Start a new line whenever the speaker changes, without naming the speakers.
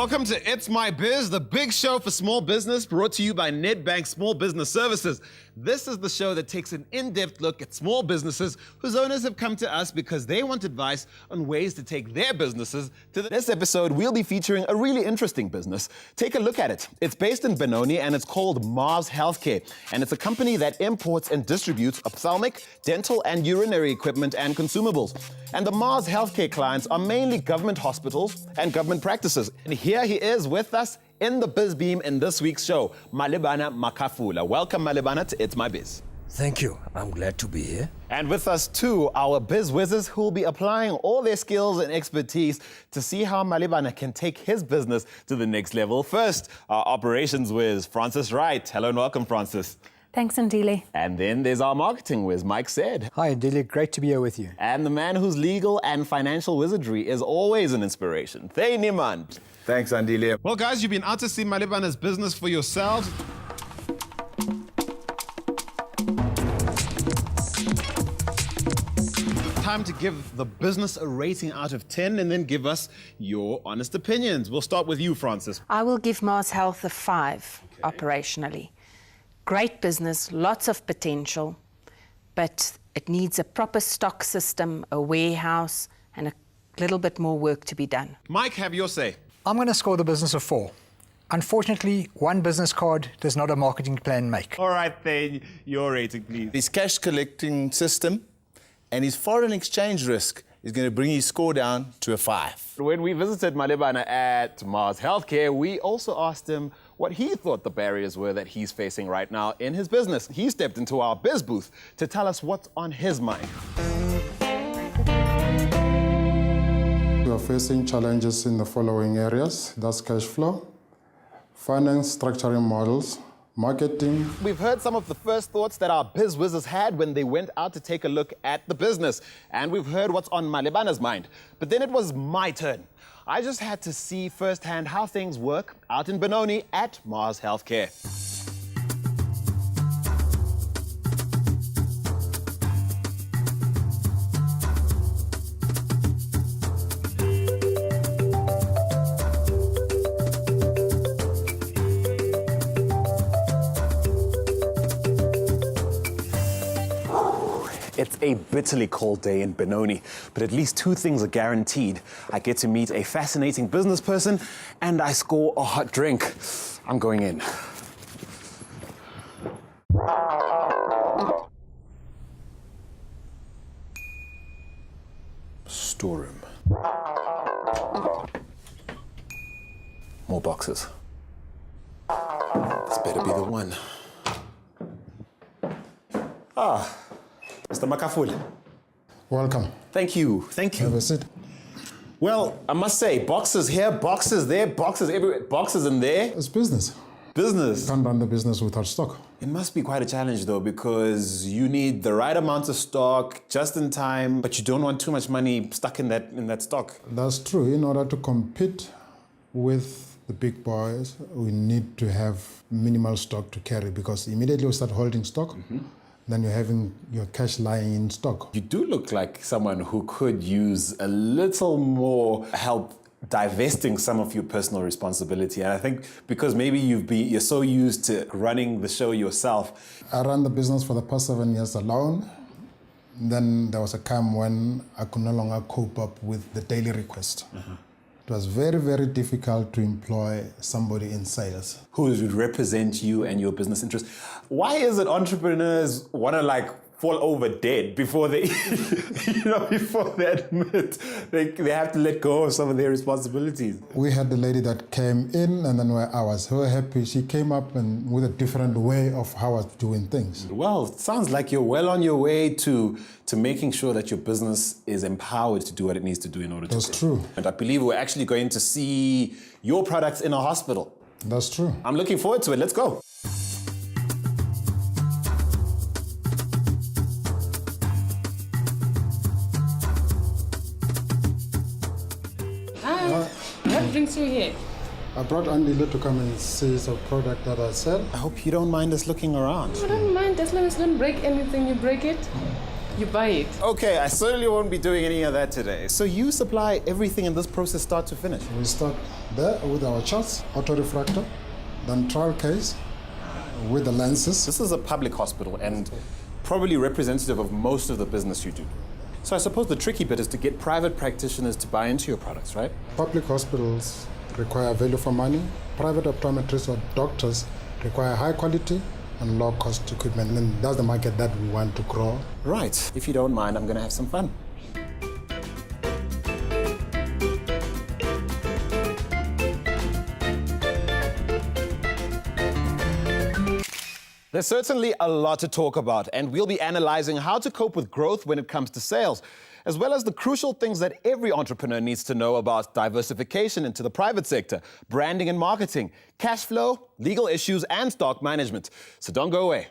Welcome to It's My Biz, the big show for small business, brought to you by Nedbank Small Business Services. This is the show that takes an in-depth look at small businesses whose owners have come to us because they want advice on ways to take their businesses to the... This episode, we'll be featuring a really interesting business. Take a look at it. It's based in Benoni and it's called Mars Healthcare. And it's a company that imports and distributes ophthalmic, dental and urinary equipment and consumables. And the Mars Healthcare clients are mainly government hospitals and government practices. And here he is with us in the Biz Beam in this week's show, Malebana Makafula. Welcome, Malebana, to It's My Biz.
Thank you. I'm glad to be here.
And with us too, our biz whizzes who will be applying all their skills and expertise to see how Malebana can take his business to the next level. First, our operations whiz, Francis Wright. Hello and welcome, Francis.
Thanks, Ndile.
And then there's our marketing whiz, Mike said.
Hi, Ndile. Great to be here with you.
And the man whose legal and financial wizardry is always an inspiration, Thay Nimand.
Thanks, Andile.
Well, guys, you've been out to see Malebana's business for yourselves. Time to give the business a rating out of 10 and then give us your honest opinions. We'll start with you, Francis.
I will give Mars Health a 5 operationally. Great business, lots of potential, but it needs a proper stock system, a warehouse, and a little bit more work to be done.
Mike, have your say.
I'm going to score the business a 4. Unfortunately, one business card does not a marketing plan make.
All right, then, your rating, please.
His cash collecting system and his foreign exchange risk is going to bring his score down to a 5.
When we visited Malebana at Mars Healthcare, we also asked him what he thought the barriers were that he's facing right now in his business. He stepped into our biz booth to tell us what's on his mind.
We are facing challenges in the following areas. That's cash flow, finance structuring models, marketing.
We've heard some of the first thoughts that our biz whizzes had when they went out to take a look at the business. And we've heard what's on Malebana's mind. But then it was my turn. I just had to see firsthand how things work out in Benoni at Mars Healthcare. It's a bitterly cold day in Benoni, but at least 2 things are guaranteed. I get to meet a fascinating business person, and I score a hot drink. I'm going in. Storeroom. More boxes. This better be the one. Mr. Makafula.
Welcome.
Thank you. Thank you.
Have a seat.
Well, I must say, boxes here, boxes there, boxes everywhere, boxes in there.
It's business.
Business.
You can't run the business without stock.
It must be quite a challenge, though, because you need the right amount of stock just in time, but you don't want too much money stuck in that stock.
That's true. In order to compete with the big boys, we need to have minimal stock to carry because immediately we start holding stock, then you're having your cash lying in stock.
You do look like someone who could use a little more help divesting some of your personal responsibility. And I think because maybe you're so used to running the show yourself.
I ran the business for the past 7 years alone. Then there was a time when I could no longer cope up with the daily request. It was very, very difficult to employ somebody in sales.
Who would represent you and your business interests. Why is it entrepreneurs want to fall over dead before they, before they admit they have to let go of some of their responsibilities?
We had the lady that came in and then I was so happy. She came up and with a different way of how I was doing things.
Well, it sounds like you're well on your way to making sure that your business is empowered to do what it needs to do in order to grow.
That's true.
And I believe we're actually going to see your products in a hospital.
That's true.
I'm looking forward to it. Let's go.
What brings you here?
I brought Andile to come and see some product that I sell.
I hope you don't mind us looking around.
I don't mind as long as you don't break anything, you break it. You buy it.
Okay, I certainly won't be doing any of that today. So you supply everything in this process start to finish?
We start there with our charts, auto-refractor, then trial case with the lenses.
This is a public hospital and probably representative of most of the business you do. So I suppose the tricky bit is to get private practitioners to buy into your products, right?
Public hospitals require value for money. Private optometrists or doctors require high quality and low cost equipment. And that's the market that we want to grow.
Right. If you don't mind, I'm going to have some fun. There's certainly a lot to talk about, and we'll be analyzing how to cope with growth when it comes to sales, as well as the crucial things that every entrepreneur needs to know about diversification into the private sector, branding and marketing, cash flow, legal issues, and stock management. So don't go away.